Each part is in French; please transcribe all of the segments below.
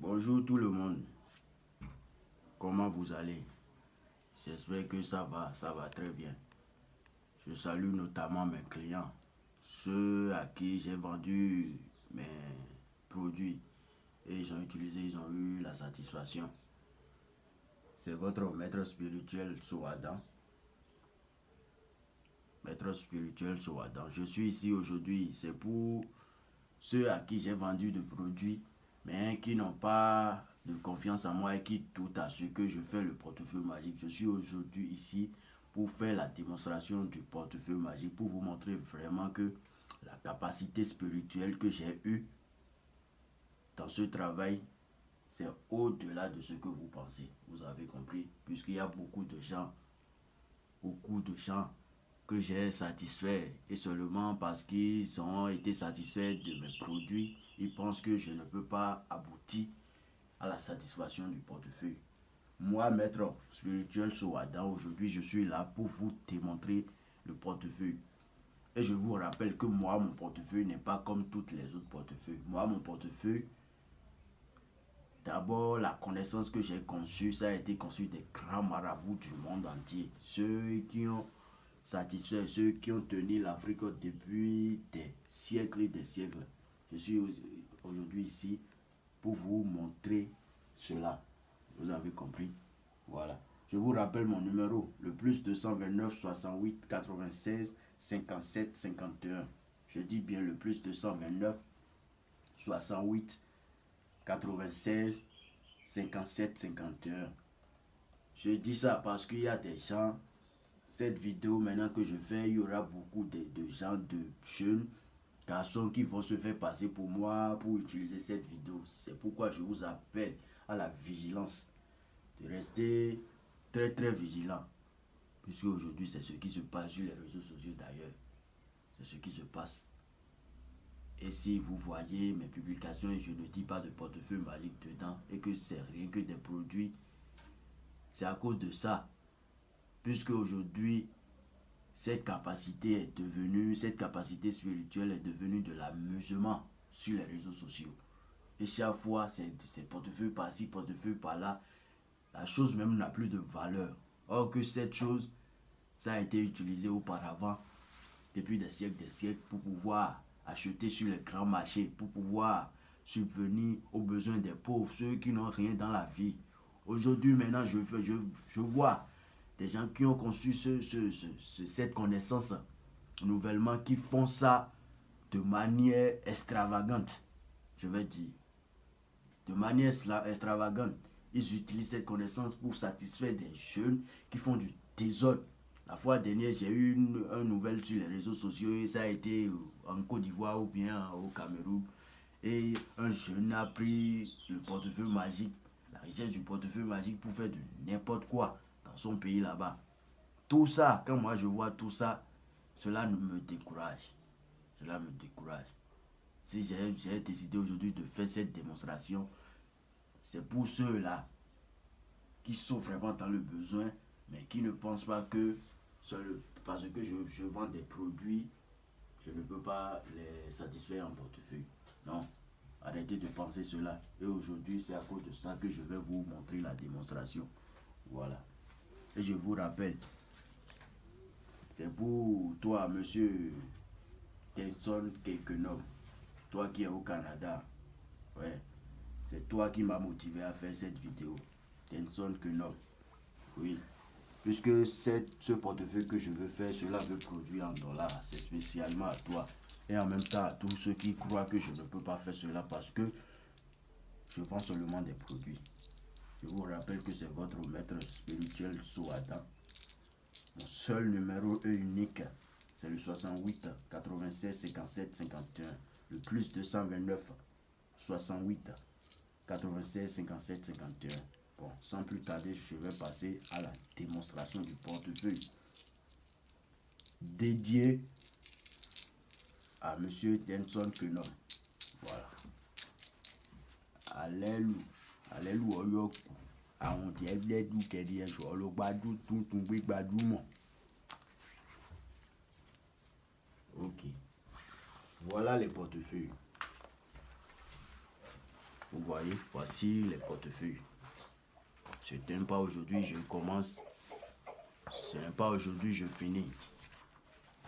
Bonjour tout le monde, comment vous allez? J'espère que ça va très bien. Je salue notamment mes clients, ceux à qui j'ai vendu mes produits et ils ont utilisé, ils ont eu la satisfaction. C'est votre maître spirituel Souadan. Maître spirituel Souadan. Je suis ici aujourd'hui, c'est pour ceux à qui j'ai vendu de produits, mais qui n'ont pas de confiance en moi et qui doutent à ce que je fais le portefeuille magique. Je suis aujourd'hui ici pour faire la démonstration du portefeuille magique, pour vous montrer vraiment que la capacité spirituelle que j'ai eue dans ce travail, c'est au-delà de ce que vous pensez. Vous avez compris, puisqu'il y a beaucoup de gens que j'ai satisfaits et seulement parce qu'ils ont été satisfaits de mes produits, ils pensent que je ne peux pas aboutir à la satisfaction du portefeuille. Moi, maître spirituel Souadan, aujourd'hui, je suis là pour vous démontrer le portefeuille. Et je vous rappelle que moi, mon portefeuille n'est pas comme toutes les autres portefeuilles. Moi, mon portefeuille, d'abord, la connaissance que j'ai conçue, ça a été conçu des grands marabouts du monde entier. Ceux qui ont satisfait, ceux qui ont tenu l'Afrique depuis des siècles et des siècles. Je suis aujourd'hui ici pour vous montrer cela. Vous avez compris? Voilà. Je vous rappelle mon numéro, le plus 229 68 96 57 51. Je dis bien le plus 229 68 96 57 51. Je dis ça parce qu'il y a des gens, cette vidéo maintenant que je fais, il y aura beaucoup de gens, de jeunes garçons qui vont se faire passer pour moi pour utiliser cette vidéo. C'est pourquoi je vous appelle à la vigilance, de rester très vigilant, puisque aujourd'hui c'est ce qui se passe sur les réseaux sociaux d'ailleurs. C'est ce qui se passe. Et si vous voyez mes publications et je ne dis pas de portefeuille magique dedans et que c'est rien que des produits, c'est à cause de ça. Puisque aujourd'hui, cette capacité spirituelle est devenue de l'amusement sur les réseaux sociaux. Et chaque fois, c'est portefeuille par-ci, portefeuille par-là. La chose même n'a plus de valeur. Or que cette chose, ça a été utilisé auparavant, depuis des siècles, pour pouvoir acheter sur les grands marchés, pour pouvoir subvenir aux besoins des pauvres, ceux qui n'ont rien dans la vie. Aujourd'hui, maintenant, je vois des gens qui ont conçu cette connaissance nouvellement, qui font ça de manière extravagante, je vais dire. De manière extravagante. Ils utilisent cette connaissance pour satisfaire des jeunes qui font du désordre. La fois dernière, j'ai eu une nouvelle sur les réseaux sociaux et ça a été en Côte d'Ivoire ou bien au Cameroun. Et un jeune a pris le portefeuille magique, la richesse du portefeuille magique pour faire de n'importe quoi dans son pays là-bas. Tout ça, quand moi je vois tout ça, cela me décourage. Cela me décourage. Si j'ai décidé aujourd'hui de faire cette démonstration, c'est pour ceux-là qui sont vraiment dans le besoin, mais qui ne pensent pas que parce que je vends des produits, je ne peux pas les satisfaire en portefeuille. Non, arrêtez de penser cela. Et aujourd'hui, c'est à cause de ça que je vais vous montrer la démonstration. Voilà. Et je vous rappelle, c'est pour toi, monsieur Tenson Kekenom, toi qui es au Canada. Ouais, c'est toi qui m'as motivé à faire cette vidéo. Tenson Kekenom. Oui. Puisque ce portefeuille que je veux faire, cela veut produire en dollars. C'est spécialement à toi. Et en même temps à tous ceux qui croient que je ne peux pas faire cela parce que je vends seulement des produits. Je vous rappelle que c'est votre maître spirituel Souadan. Mon seul numéro est unique. C'est le 68 96 57 51. Le plus 229 68 96 57 51. Bon, sans plus tarder, je vais passer à la démonstration du portefeuille dédié à monsieur Denson Kenom. Voilà. Alléluia. Alléluia. Àwọn tí ẹgbẹ́ dúkẹ́dí ẹ̀ṣọ́ ló gbádùn tuntun gbé gbajúmọ̀. Ok. Voilà les portefeuilles. Vous voyez, voici les portefeuilles. Ce n'est pas aujourd'hui, je commence. Ce n'est pas aujourd'hui, je finis.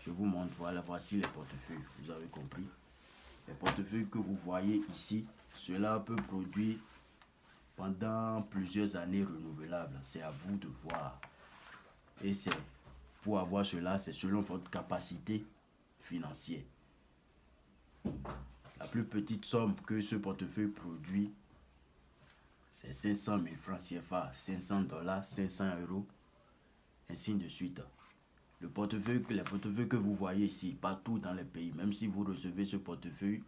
Je vous montre, voilà, voici les portefeuilles. Vous avez compris? Les portefeuilles que vous voyez ici, cela peut produire pendant plusieurs années renouvelables. C'est à vous de voir. Et c'est pour avoir cela, c'est selon votre capacité financière. La plus petite somme que ce portefeuille produit, c'est 500 000 francs CFA, 500 $, 500 €, ainsi de suite. Les portefeuilles que vous voyez ici, partout dans les pays, même si vous recevez ce portefeuille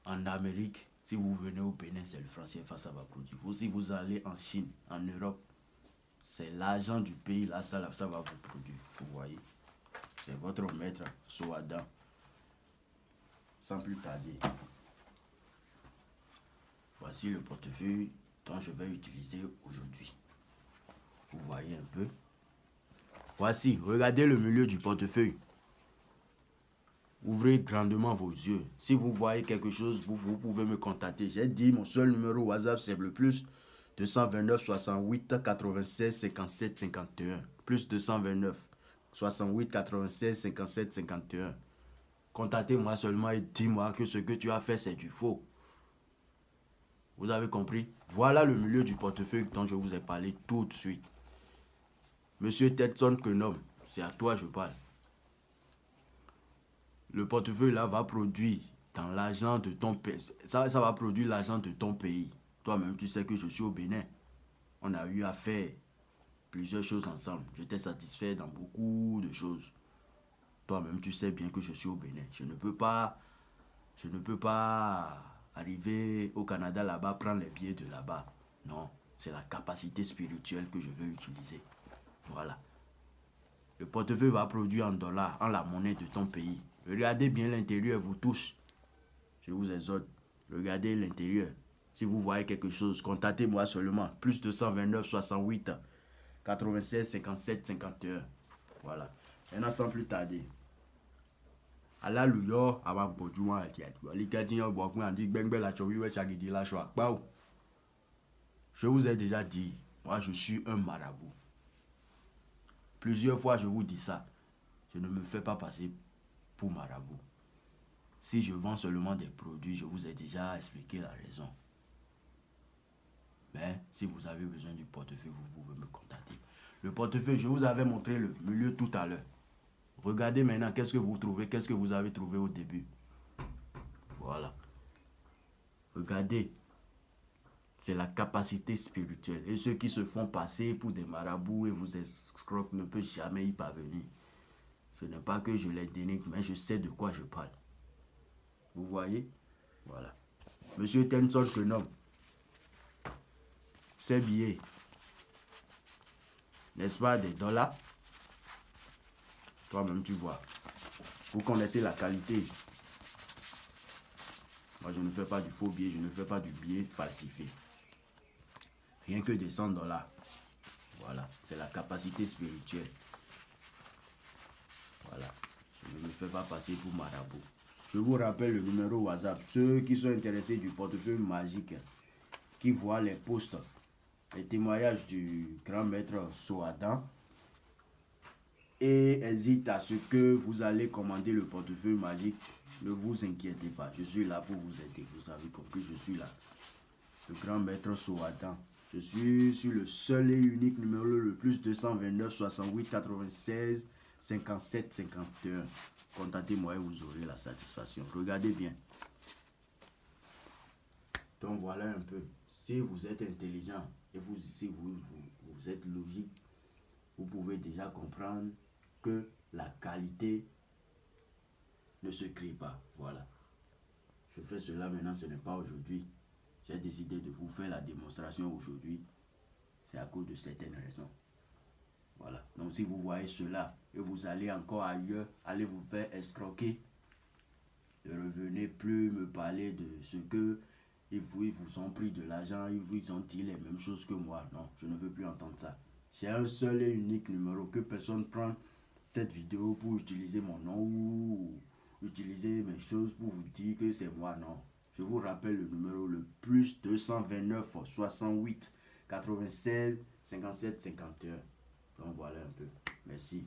en Amérique, si vous venez au Bénin, c'est le franc CFA, ça va produire. Vous, si vous allez en Chine, en Europe, c'est l'argent du pays, là, ça va vous produire. Vous voyez, c'est votre maître, Soadan. Sans plus tarder, voici le portefeuille dont je vais utiliser aujourd'hui. Vous voyez un peu. Voici, regardez le milieu du portefeuille. Ouvrez grandement vos yeux. Si vous voyez quelque chose, vous pouvez me contacter. J'ai dit, mon seul numéro WhatsApp, c'est le plus 229 68 96 57 51. Plus 229 68 96 57 51. Contactez-moi seulement et dis-moi que ce que tu as fait, c'est du faux. Vous avez compris? Voilà le milieu du portefeuille dont je vous ai parlé tout de suite. Monsieur Tetson Kenom, c'est à toi je parle. Le portefeuille là va produire dans l'argent de ton pays. Ça va produire l'argent de ton pays. Toi-même, tu sais que je suis au Bénin. On a eu à faire plusieurs choses ensemble. J'étais satisfait dans beaucoup de choses. Toi-même, tu sais bien que je suis au Bénin. Je ne peux pas arriver au Canada là-bas, prendre les billets de là-bas. Non, c'est la capacité spirituelle que je veux utiliser. Voilà. Le portefeuille va produire en dollars, en la monnaie de ton pays. Regardez bien l'intérieur, vous tous. Je vous exhorte, regardez l'intérieur. Si vous voyez quelque chose, contactez-moi seulement. Plus 229 68 96 57 51. Voilà. Maintenant, sans plus tarder. Alléluia, avant Bodjouma, les gardiens au Bois, dit Bengbe la Chowi, Chagidi la Choa. Je vous ai déjà dit, moi je suis un marabout. Plusieurs fois je vous dis ça. Je ne me fais pas passer pour marabout. Si je vends seulement des produits, je vous ai déjà expliqué la raison. Mais si vous avez besoin du portefeuille, vous pouvez me contacter. Le portefeuille, je vous avais montré le milieu tout à l'heure. Regardez maintenant qu'est-ce que vous trouvez, qu'est-ce que vous avez trouvé au début. Voilà. Regardez. C'est la capacité spirituelle. Et ceux qui se font passer pour des marabouts et vous escroquent ne peuvent jamais y parvenir. Ce n'est pas que je les dénigre, mais je sais de quoi je parle. Vous voyez? Voilà. Monsieur Tenson Kenom, ces billets, n'est-ce pas des dollars? Toi-même, tu vois. Vous connaissez la qualité. Moi, je ne fais pas du faux billet, je ne fais pas du billet falsifié. Rien que des 100 $. Voilà, c'est la capacité spirituelle. Voilà, je ne me fais pas passer pour marabout. Je vous rappelle le numéro WhatsApp. Ceux qui sont intéressés du portefeuille magique, qui voient les posts, les témoignages du grand maître Soadan, et hésitent à ce que vous allez commander le portefeuille magique, ne vous inquiétez pas. Je suis là pour vous aider. Vous avez compris, je suis là. Le grand maître Soadan. Je suis sur le seul et unique numéro, le plus 229 68 96 57 51. Contactez-moi et vous aurez la satisfaction. Regardez bien. Donc voilà un peu. Si vous êtes intelligent et si vous êtes logique, vous pouvez déjà comprendre que la qualité ne se crée pas. Voilà. Je fais cela maintenant, ce n'est pas aujourd'hui. J'ai décidé de vous faire la démonstration aujourd'hui. C'est à cause de certaines raisons. Voilà. Donc si vous voyez cela et vous allez encore ailleurs, allez vous faire escroquer, ne revenez plus me parler de ce que ils vous ont pris de l'argent, ils vous ont dit les mêmes choses que moi. Non, je ne veux plus entendre ça. J'ai un seul et unique numéro. Que personne prenne cette vidéo pour utiliser mon nom ou utiliser mes choses pour vous dire que c'est moi. Non. Je vous rappelle le numéro, le plus 229 68 96 57 51. Donc voilà un peu. Merci.